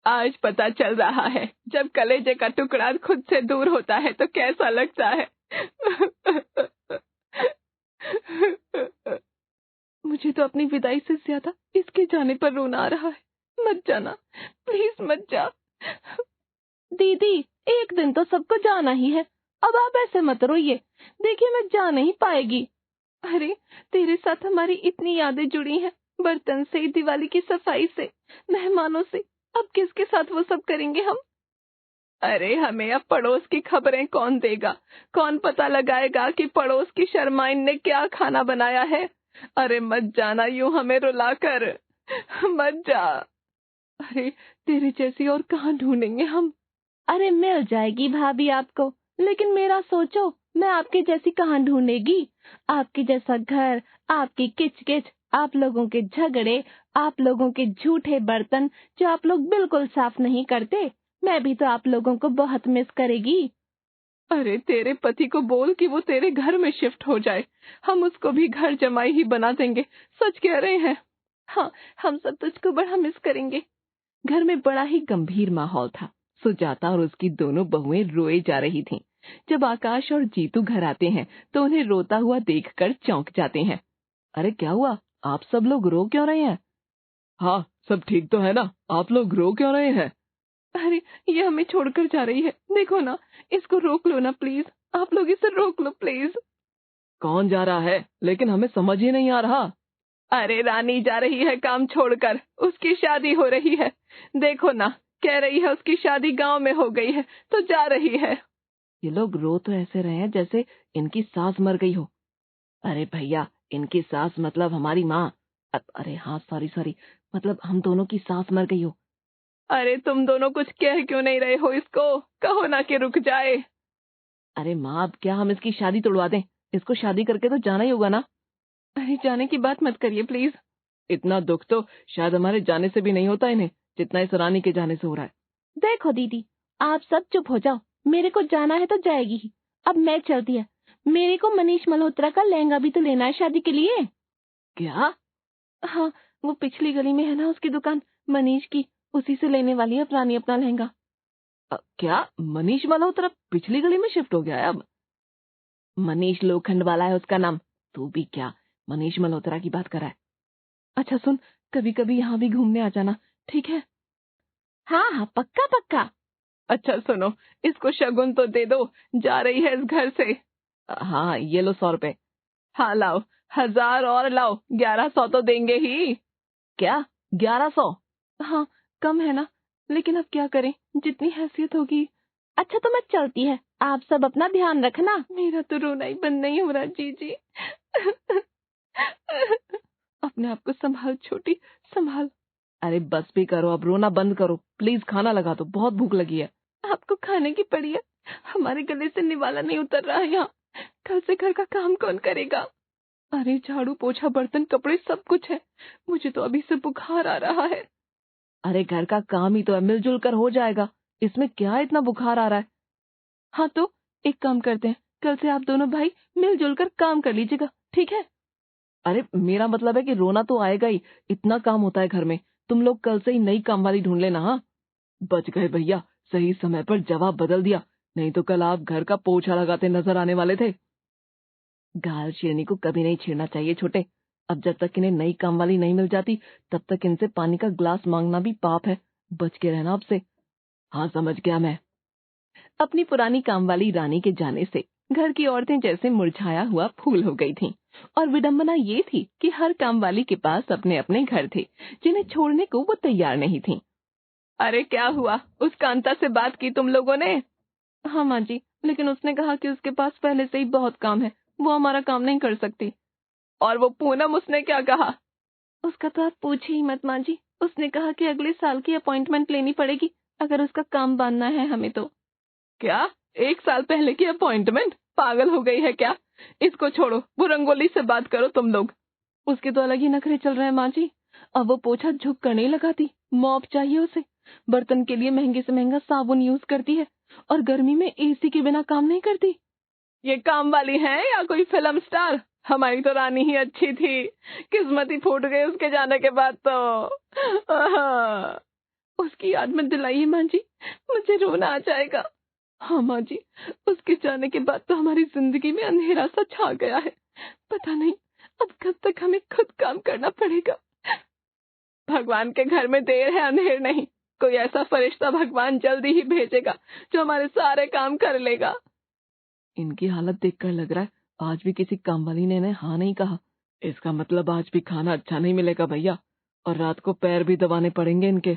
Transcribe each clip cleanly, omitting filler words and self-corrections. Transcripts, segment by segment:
आज पता चल रहा है, जब कलेजे का टुकड़ा खुद से दूर होता है तो कैसा लगता है। मुझे तो अपनी विदाई से ज्यादा इसके जाने पर रोना आ रहा है। मत जाना, प्लीज मत जा। दीदी, एक दिन तो सबको जाना ही है, अब आप ऐसे मत रोइए। देखिए, मैं जा नहीं पाएगी। अरे, तेरे साथ हमारी इतनी यादें जुड़ी हैं, बर्तन से, दिवाली की सफाई से, मेहमानों से। अब किसके साथ वो सब करेंगे हम? अरे, हमें अब पड़ोस की खबरें कौन देगा? कौन पता लगाएगा कि पड़ोस की शर्माइन ने क्या खाना बनाया है? अरे मत जाना यूं हमें रुलाकर, मत जा। अरे, तेरे जैसी और कहाँ ढूंढेंगे हम? अरे मिल जाएगी भाभी आपको, लेकिन मेरा सोचो, मैं आपके जैसी कहाँ ढूंढेगी? आपके जैसा घर, आपकी किचकिच, आप लोगों के झगड़े, आप लोगों के झूठे बर्तन जो आप लोग बिल्कुल साफ नहीं करते, मैं भी तो आप लोगों को बहुत मिस करेगी। अरे, तेरे पति को बोल कि वो तेरे घर में शिफ्ट हो जाए, हम उसको भी घर जमाई ही बना देंगे। सच कह रहे हैं। हाँ, हम सब तुझको बड़ा मिस करेंगे। घर में बड़ा ही गंभीर माहौल था। सुजाता और उसकी दोनों बहुएं रोए जा रही थीं। जब आकाश और जीतू घर आते हैं तो उन्हें रोता हुआ देखकर चौंक जाते हैं। अरे क्या हुआ, आप सब लोग रो क्यों रहे हैं? हाँ, सब ठीक तो है ना, आप लोग रो क्यों रहे हैं? अरे, ये हमें छोड़कर जा रही है, देखो ना, इसको रोक लो ना प्लीज, आप लोग इसे रोक लो प्लीज। कौन जा रहा है? लेकिन हमें समझ ही नहीं आ रहा। अरे, रानी जा रही है काम छोड़कर, उसकी शादी हो रही है। देखो ना, कह रही है उसकी शादी गांव में हो गई है तो जा रही है। ये लोग रो तो ऐसे रहे हैं जैसे इनकी सास मर गई हो। अरे भैया, इनकी सास मतलब हमारी माँ। अरे हाँ, सॉरी, मतलब हम दोनों की सास मर गई हो। अरे, तुम दोनों कुछ कह क्यों नहीं रहे हो इसको? कहो ना कि रुक जाए। अरे माँ, अब क्या हम इसकी शादी तोड़वा दें? इसको शादी करके तो जाना ही होगा ना। अरे, जाने की बात मत करिए प्लीज। इतना दुख तो शायद हमारे जाने से भी नहीं होता इन्हें, जितना इस रानी के जाने से हो रहा है। देखो दीदी, आप सब चुप हो जाओ, मेरे को जाना है तो जाएगी ही। अब मैं चलती है, मेरे को मनीष मल्होत्रा का लहंगा भी तो लेना है शादी के लिए। क्या? हाँ, वो पिछली गली में है ना उसकी दुकान, मनीष की, उसी से लेने वाली है रानी अपना लहंगा। क्या मनीष मल्होत्रा पिछली गली में शिफ्ट हो गया है अब? मनीष लोखंड वाला है उसका नाम। तू भी क्या मनीष मल्होत्रा की बात कर रहा है? अच्छा सुन, कभी कभी यहाँ भी घूमने आ जाना, ठीक है? हाँ हाँ, पक्का पक्का। अच्छा सुनो, इसको शगुन तो दे दो, जा रही है इस घर से। हाँ, ये लो 100 रुपए। हाँ लाओ, 1000 और लाओ, 1100 तो देंगे ही। क्या 1100? हाँ, कम है ना, लेकिन अब क्या करें, जितनी हैसियत होगी। अच्छा तो मैं चलती है, आप सब अपना ध्यान रखना। मेरा तो रोना ही बंद नहीं हो रहा जीजी। अपने आप को संभाल छोटी, संभाल। अरे बस भी करो, अब रोना बंद करो प्लीज, खाना लगा दो, बहुत भूख लगी है। आपको खाने की पड़ी है, हमारे गले से निवाला नहीं उतर रहा है यहाँ। कल से घर का काम कौन करेगा? अरे, झाड़ू पोछा बर्तन कपड़े सब कुछ है, मुझे तो अभी से बुखार आ रहा है। अरे घर का काम ही तो है, मिलजुल कर हो जाएगा, इसमें क्या इतना बुखार आ रहा है? हाँ तो एक काम करते हैं, कल से आप दोनों भाई मिलजुल कर काम कर लीजिएगा, ठीक है? अरे मेरा मतलब है कि रोना तो आएगा ही, इतना काम होता है घर में। तुम लोग कल से ही नई काम वाली ढूंढ लेना। हाँ, बच गए भैया, सही समय पर जवाब बदल दिया, नहीं तो कल आप घर का पोछा लगाते नजर आने वाले थे। गाल शेरनी को कभी नहीं छेड़ना चाहिए छोटे। अब जब तक इन्हें नई काम वाली नहीं मिल जाती तब तक इनसे पानी का ग्लास मांगना भी पाप है। बच के रहना आपसे। हाँ समझ गया मैं। अपनी पुरानी काम वाली रानी के जाने से घर की औरतें जैसे मुरझाया हुआ फूल हो गई थीं। और विडंबना ये थी कि हर काम वाली के पास अपने अपने घर थे जिन्हें छोड़ने को वो तैयार नहीं थीं। अरे क्या हुआ, उस कांता से बात की तुम लोगों ने? हाँ माँ जी, लेकिन उसने कहा कि उसके पास पहले से ही बहुत काम है, वो हमारा काम नहीं कर सकती। और वो पूनम, उसने क्या कहा? उसका तो आप पूछे ही मत माँ जी, उसने कहा कि अगले साल की अपॉइंटमेंट लेनी पड़ेगी अगर उसका काम बांधना है हमें तो। क्या, 1 साल पहले की अपॉइंटमेंट? पागल हो गई है क्या? इसको छोड़ो, वो रंगोली से बात करो तुम लोग। उसके तो अलग ही नखरे चल रहे हैं माँ जी, अब वो पोछा झुक कर नहीं लगाती, मॉप चाहिए उसे। बर्तन के लिए महंगे से महंगा साबुन यूज करती है और गर्मी में एसी के बिना काम नहीं करती। ये काम वाली है या कोई फिल्म स्टार? हमारी तो रानी ही अच्छी थी, किस्मत ही फूट गई उसके जाने के बाद तो। उसकी याद में दिलाइए माँ जी, मुझे रोना आ जाएगा। हाँ माँ जी, उसके जाने के बाद तो हमारी जिंदगी में अंधेरा सा छा गया है। पता नहीं अब कब तक हमें खुद काम करना पड़ेगा। भगवान के घर में देर है अंधेर नहीं, कोई ऐसा फरिश्ता भगवान जल्दी ही भेजेगा जो हमारे सारे काम कर लेगा। इनकी हालत देखकर लग रहा है आज भी किसी काम वाली ने इन्हें हाँ नहीं कहा। इसका मतलब आज भी खाना अच्छा नहीं मिलेगा भैया, और रात को पैर भी दबाने पड़ेंगे इनके।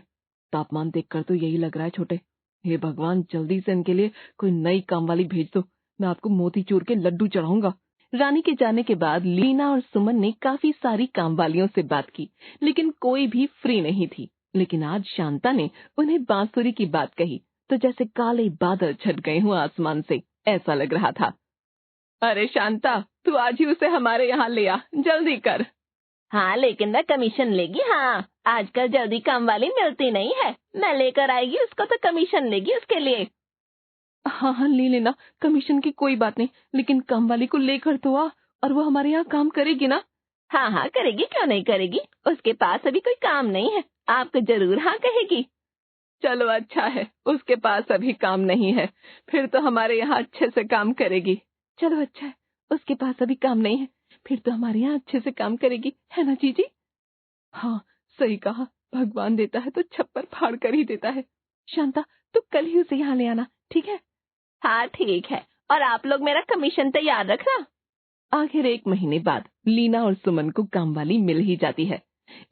तापमान देखकर तो यही लग रहा है छोटे। हे भगवान, जल्दी से इनके लिए कोई नई काम वाली भेज दो, मैं आपको मोतीचूर के लड्डू चढ़ाऊंगा। रानी के जाने के बाद लीना और सुमन ने काफी सारी कामवालियों से बात की, लेकिन कोई भी फ्री नहीं थी। लेकिन आज शांता ने उन्हें बांसुरी की बात कही तो जैसे काले बादल छट गए हों आसमान से, ऐसा लग रहा था। अरे शांता, तू आज ही उसे हमारे यहाँ ले आ, जल्दी कर। हाँ, लेकिन मैं कमीशन लेगी। हाँ, आजकल जल्दी काम वाली मिलती नहीं है, मैं लेकर आएगी उसको तो कमीशन लेगी उसके लिए। हाँ हाँ ले लेना, कमीशन की कोई बात नहीं, लेकिन काम वाली को लेकर तो आ, और वो हमारे यहाँ काम करेगी ना? हाँ हाँ करेगी, क्यों नहीं करेगी। उसके पास अभी कोई काम नहीं है, आपको जरूर हाँ कहेगी। चलो अच्छा है, उसके पास अभी काम नहीं है, फिर तो हमारे यहाँ अच्छे से काम करेगी। चलो अच्छा है, उसके पास अभी काम नहीं है, फिर तो हमारे यहाँ अच्छे से काम करेगी, है ना जीजी? हाँ सही कहा, भगवान देता है तो छप्पर फाड़ कर ही देता है। शांता, तू कल ही उसे यहाँ ले आना, ठीक है? हाँ ठीक है, और आप लोग मेरा कमीशन तो याद रखना। आखिर 1 महीने बाद लीना और सुमन को कामवाली मिल ही जाती है।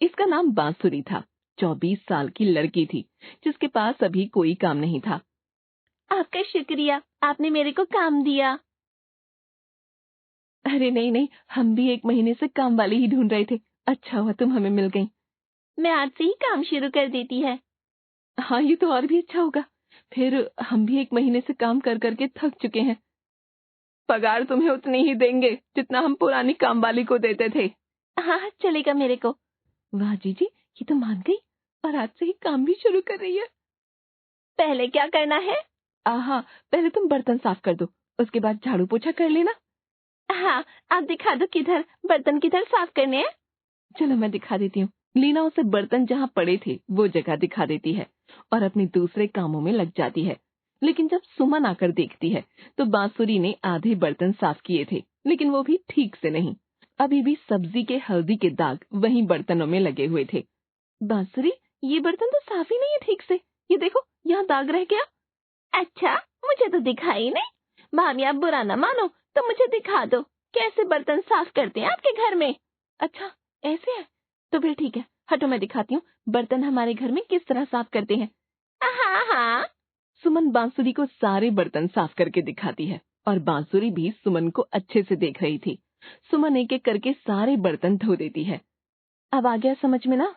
इसका नाम बांसुरी था। 24 साल की लड़की थी जिसके पास अभी कोई काम नहीं था। आपका शुक्रिया, आपने मेरे को काम दिया। अरे नहीं नहीं, हम भी 1 महीने से काम वाली ही ढूंढ रहे थे, अच्छा हुआ तुम हमें मिल गई। मैं आज से ही काम शुरू कर देती है। हाँ ये तो और भी अच्छा होगा, फिर हम भी 1 महीने से काम कर करके थक चुके हैं। पगार तुम्हें उतनी ही देंगे जितना हम पुरानी काम वाली को देते थे। हाँ चलेगा मेरे को। वाह जीजी, ये तो मान गई और आज से ही काम भी शुरू कर रही है। पहले क्या करना है? हाँ, पहले तुम बर्तन साफ कर दो, उसके बाद झाड़ू पोछा कर लेना। हाँ, आप दिखा दो किधर बर्तन किधर साफ करने हैं। चलो मैं दिखा देती हूँ। लीना उसे बर्तन जहाँ पड़े थे वो जगह दिखा देती है और अपने दूसरे कामों में लग जाती है। लेकिन जब सुमन आकर देखती है तो बांसुरी ने आधे बर्तन साफ किए थे, लेकिन वो भी ठीक से नहीं। अभी भी सब्जी के हल्दी के दाग वहीं बर्तनों में लगे हुए थे। बांसुरी, ये बर्तन तो साफ ही नहीं है ठीक से, ये देखो यहाँ दाग रह गया। अच्छा, मुझे तो दिखाई नहीं। भाभी आप बुरा न मानो तो मुझे दिखा दो कैसे बर्तन साफ करते हैं आपके घर में। अच्छा ऐसे है, तो फिर ठीक है, हटो मैं दिखाती हूँ बर्तन हमारे घर में किस तरह साफ करते हैं। हाँ हाँ। सुमन बांसुरी को सारे बर्तन साफ करके दिखाती है और बांसुरी भी सुमन को अच्छे से देख रही थी। सुमन एक एक करके सारे बर्तन धो देती है। अब आ गया समझ में ना?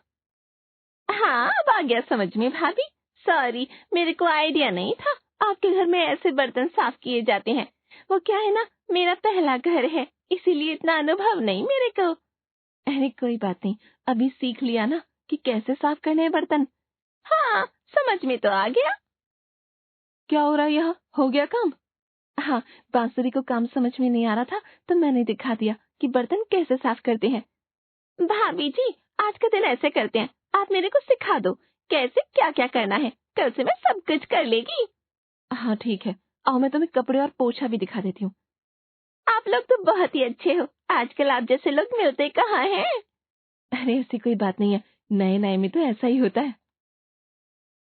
हाँ अब आ गया समझ में भाभी। सॉरी, मेरे को आइडिया नहीं था आपके घर में ऐसे बर्तन साफ किए जाते हैं। वो क्या है ना, मेरा पहला घर है, इसीलिए इतना अनुभव नहीं मेरे को। अरे कोई बात नहीं, अभी सीख लिया ना कि कैसे साफ करने हैं बर्तन। हाँ समझ में तो आ गया। क्या हो रहा है यहाँ, हो गया काम? हाँ, बांसुरी को काम समझ में नहीं आ रहा था तो मैंने दिखा दिया कि बर्तन कैसे साफ करते हैं। भाभी जी आज का दिन ऐसे करते हैं, आप मेरे को सिखा दो कैसे क्या क्या करना है, कल से मैं सब कुछ कर लेगी। हाँ ठीक है, आओ मैं तुम्हें कपड़े और पोछा भी दिखा देती हूँ। आप लोग तो बहुत ही अच्छे हो, आजकल आप जैसे लोग मिलते कहाँ हैं। अरे ऐसी कोई बात नहीं है, नए नए में तो ऐसा ही होता है।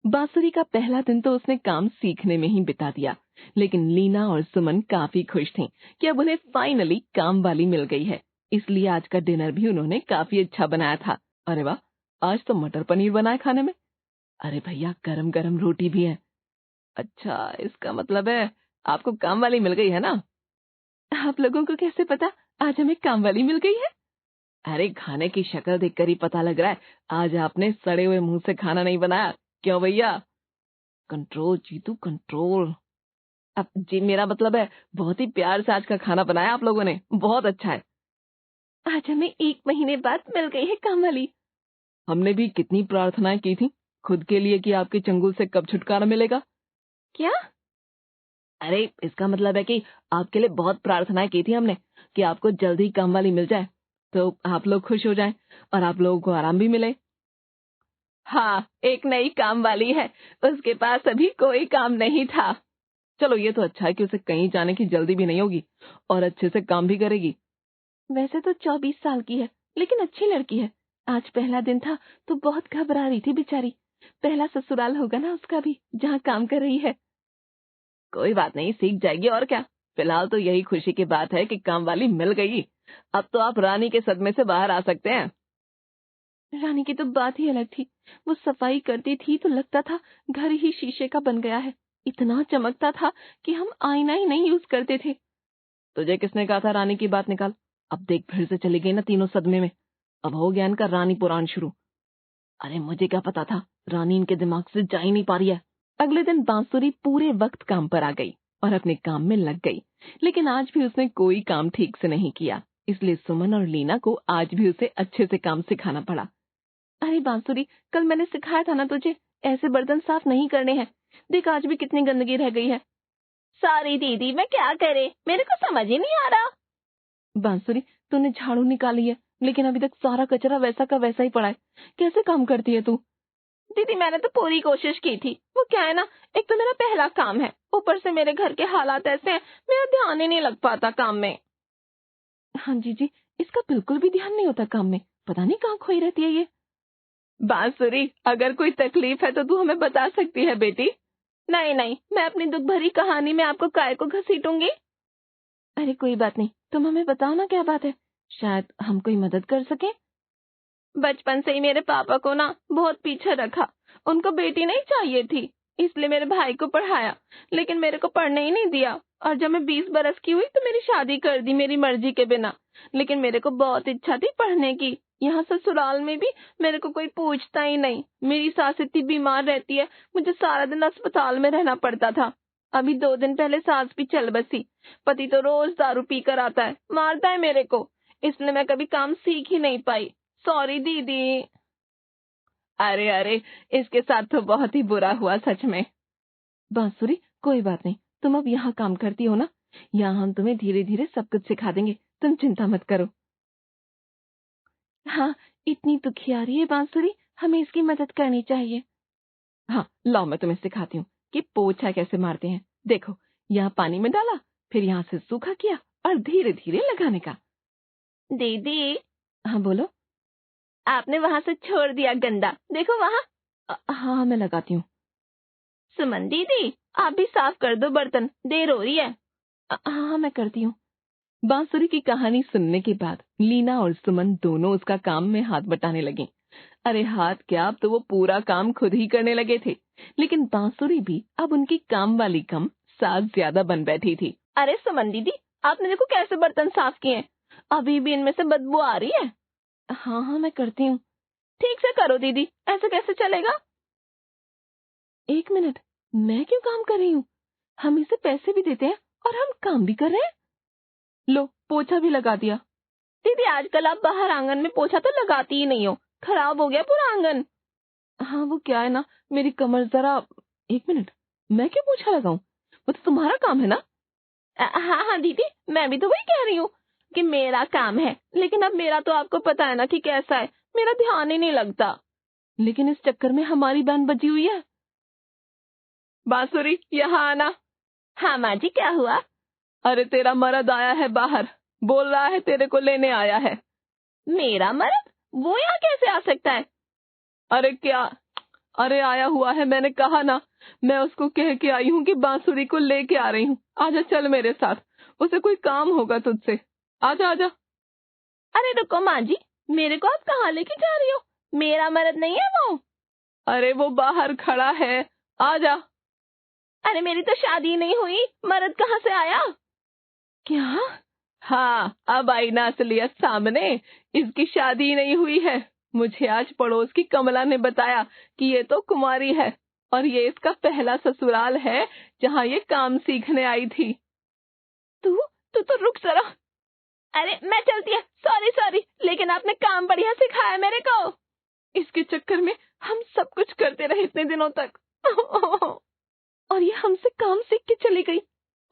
बांसुरी का पहला दिन तो उसने काम सीखने में ही बिता दिया, लेकिन लीना और सुमन काफी खुश थीं कि अब उन्हें फाइनली काम वाली मिल गई है। इसलिए आज का डिनर भी उन्होंने काफी अच्छा बनाया था। अरे वाह, आज तो मटर पनीर बना है खाने में। अरे भैया, गरम गरम रोटी भी है। अच्छा, इसका मतलब है आपको काम वाली मिल गई है ना? आप लोगों को कैसे पता आज हमें काम वाली मिल गई है? अरे खाने की शक्ल देखकर ही पता लग रहा है आज आपने सड़े हुए मुंह से खाना नहीं बनाया। क्यों भैया? Control Jeetu, control. अब जी मेरा मतलब है बहुत ही प्यार से आज का खाना बनाया आप लोगों ने, बहुत अच्छा है। आज हमें 1 महीने बाद मिल गई है काम वाली। हमने भी कितनी प्रार्थनाएं की थी खुद के लिए कि आपके चंगुल से कब छुटकारा मिलेगा। क्या? अरे इसका मतलब है कि आपके लिए बहुत प्रार्थनाएं की थी हमने कि आपको जल्दी ही काम वाली मिल जाए तो आप लोग खुश हो जाएं और आप लोगों को आराम भी मिले। हाँ, एक नई काम वाली है, उसके पास अभी कोई काम नहीं था। चलो ये तो अच्छा है कि उसे कहीं जाने की जल्दी भी नहीं होगी और अच्छे से काम भी करेगी। वैसे तो 24 साल की है, लेकिन अच्छी लड़की है। आज पहला दिन था तो बहुत घबरा रही थी बेचारी। पहला ससुराल होगा ना उसका भी, जहाँ काम कर रही है। कोई बात नहीं, सीख जाएगी और क्या। फिलहाल तो यही खुशी की बात है कि काम वाली मिल गई। अब तो आप रानी के सदमे से बाहर आ सकते हैं। रानी की तो बात ही अलग थी। वो सफाई करती थी तो लगता था घर ही शीशे का बन गया है। इतना चमकता था कि हम आईना ही नहीं यूज करते थे। तुझे किसने कहा था रानी की बात निकाल? अब देख फिर से चली गई ना तीनों सदमे में। अब हो गया इनका रानी पुराण शुरू। अरे मुझे क्या पता था, रानी इनके दिमाग से जा ही नहीं पा रही है। अगले दिन बांसुरी पूरे वक्त काम पर आ गई और अपने काम में लग गई, लेकिन आज भी उसने कोई काम ठीक से नहीं किया, इसलिए सुमन और लीना को आज भी उसे अच्छे से काम सिखाना पड़ा। अरे बांसुरी, कल मैंने सिखाया था ना तुझे, ऐसे बर्तन साफ नहीं करने हैं। देख आज भी कितनी गंदगी रह गई है। सॉरी दीदी, मैं क्या करे, मेरे को समझ ही नहीं आ रहा। बांसुरी, तूने झाड़ू निकाली है लेकिन अभी तक सारा कचरा वैसा का वैसा ही पड़ा है। कैसे काम करती है तू? दीदी मैंने तो पूरी कोशिश की थी। वो क्या है ना, एक तो मेरा पहला काम है, ऊपर से मेरे घर के हालात ऐसे हैं, मेरा ध्यान ही नहीं लग पाता काम में। हाँ जी, इसका बिल्कुल भी ध्यान नहीं होता काम में। पता नहीं कहाँ खोई रहती है ये। बांसुरी, अगर कोई तकलीफ है तो तू हमें बता सकती है बेटी। नहीं नहीं, मैं अपनी दुख भरी कहानी में आपको काय को घसीटूंगी। अरे कोई बात नहीं, तुम हमें बताओ ना क्या बात है, शायद हम कोई मदद कर सके। बचपन से ही मेरे पापा को ना बहुत पीछे रखा। उनको बेटी नहीं चाहिए थी, इसलिए मेरे भाई को पढ़ाया, लेकिन मेरे को पढ़ने ही नहीं दिया। और जब मैं 20 बरस की हुई तो मेरी शादी कर दी मेरी मर्जी के बिना। लेकिन मेरे को बहुत इच्छा थी पढ़ने की। यहाँ ससुराल में भी मेरे को कोई पूछता ही नहीं। मेरी सास इतनी बीमार रहती है, मुझे सारा दिन अस्पताल में रहना पड़ता था। अभी 2 दिन पहले सास भी चल बसी। पति तो रोज दारू पी कर आता है, मारता है मेरे को, इसलिए मैं कभी काम सीख ही नहीं पाई। सॉरी दीदी। अरे अरे, इसके साथ तो बहुत ही बुरा हुआ सच में। बांसुरी, कोई बात नहीं, तुम अब यहाँ काम करती हो ना, यहाँ हम तुम्हें धीरे धीरे सब कुछ सिखा देंगे, तुम चिंता मत करो। हाँ, इतनी दुखियारी है बांसुरी, हमें इसकी मदद करनी चाहिए। हाँ लाओ, मैं तुम्हें सिखाती हूँ कि पोछा कैसे मारते हैं। देखो, यहाँ पानी में डाला, फिर यहाँ से सूखा किया और धीरे धीरे लगाने का। दीदी। हाँ बोलो। आपने वहां से छोड़ दिया गंदा, देखो वहाँ। हाँ मैं लगाती हूँ। सुमन दीदी, आप भी साफ कर दो बर्तन, देर हो रही है। हाँ मैं करती हूँ। बांसुरी की कहानी सुनने के बाद लीना और सुमन दोनों उसका काम में हाथ बटाने लगी। अरे हाथ क्या, अब तो वो पूरा काम खुद ही करने लगे थे। लेकिन बांसुरी भी अब उनकी काम वाली कम सास ज्यादा बन बैठी थी। अरे सुमन दीदी, आपने देखो कैसे बर्तन साफ किए, अभी भी इनमें से बदबू आ रही है। हाँ मैं करती हूँ। ठीक से करो दीदी, ऐसे कैसे चलेगा। 1 मिनट, मैं क्यों काम कर रही हूँ? हम इसे पैसे भी देते हैं और हम काम भी कर रहे हैं। लो, पोछा भी लगा दिया। दीदी आजकल आप बाहर आंगन में पोछा तो लगाती ही नहीं हो, खराब हो गया पूरा आंगन। हाँ वो क्या है ना, मेरी कमर जरा। 1 मिनट, मैं क्यों पोछा लगाऊं, वो तो तुम्हारा काम है ना। हाँ हाँ दीदी, मैं भी तो वही कह रही हूँ कि मेरा काम है, लेकिन अब मेरा तो आपको पता है ना कि कैसा है, मेरा ध्यान ही नहीं लगता। लेकिन इस चक्कर में हमारी बैंड बजी हुई है। बांसुरी, यहाँ आना। हाँ माँ जी, क्या हुआ? अरे तेरा मर्द आया है बाहर, बोल रहा है तेरे को लेने आया है। मेरा मर्द? वो यहाँ कैसे आ सकता है? अरे क्या, अरे आया हुआ है, मैंने कहा ना। मैं उसको कह के आई हूँ कि बांसुरी को लेके आ रही हूँ, आजा चल मेरे साथ, उसे कोई काम होगा तुझसे। आजा आजा। अरे रुको माँ जी, मेरे को आप कहाँ लेके जा रही हो? मेरा मर्द नहीं है वो। अरे वो बाहर खड़ा है, आजा। अरे मेरी तो शादी नहीं हुई, मर्द कहाँ से आया? क्या? हाँ, अब आई ना असलियत सामने, इसकी शादी नहीं हुई है। मुझे आज पड़ोस की कमला ने बताया कि ये तो कुमारी है और ये इसका पहला ससुराल है जहाँ ये काम सीखने आई थी। तू तो रुक जरा। अरे मैं चलती है, सॉरी सॉरी, लेकिन आपने काम बढ़िया सिखाया मेरे को। इसके चक्कर में हम सब कुछ करते रहे इतने दिनों तक और ये हमसे काम सीख के चली गई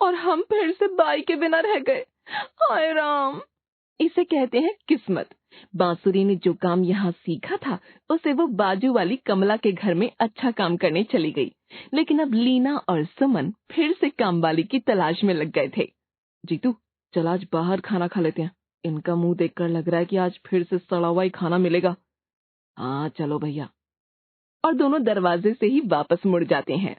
और हम फिर से बाई के बिना रह गए। हाय राम। इसे कहते हैं किस्मत। बांसुरी ने जो काम यहाँ सीखा था उसे वो बाजू वाली कमला के घर में अच्छा काम करने चली गई। लेकिन अब लीना और सुमन फिर से काम वाली की तलाश में लग गए थे। जीतू, चल आज बाहर खाना खा लेते हैं। इनका मुंह देखकर लग रहा है कि आज फिर से सड़ा हुआ ही खाना मिलेगा। हाँ चलो भैया। और दोनों दरवाजे से ही वापस मुड़ जाते हैं।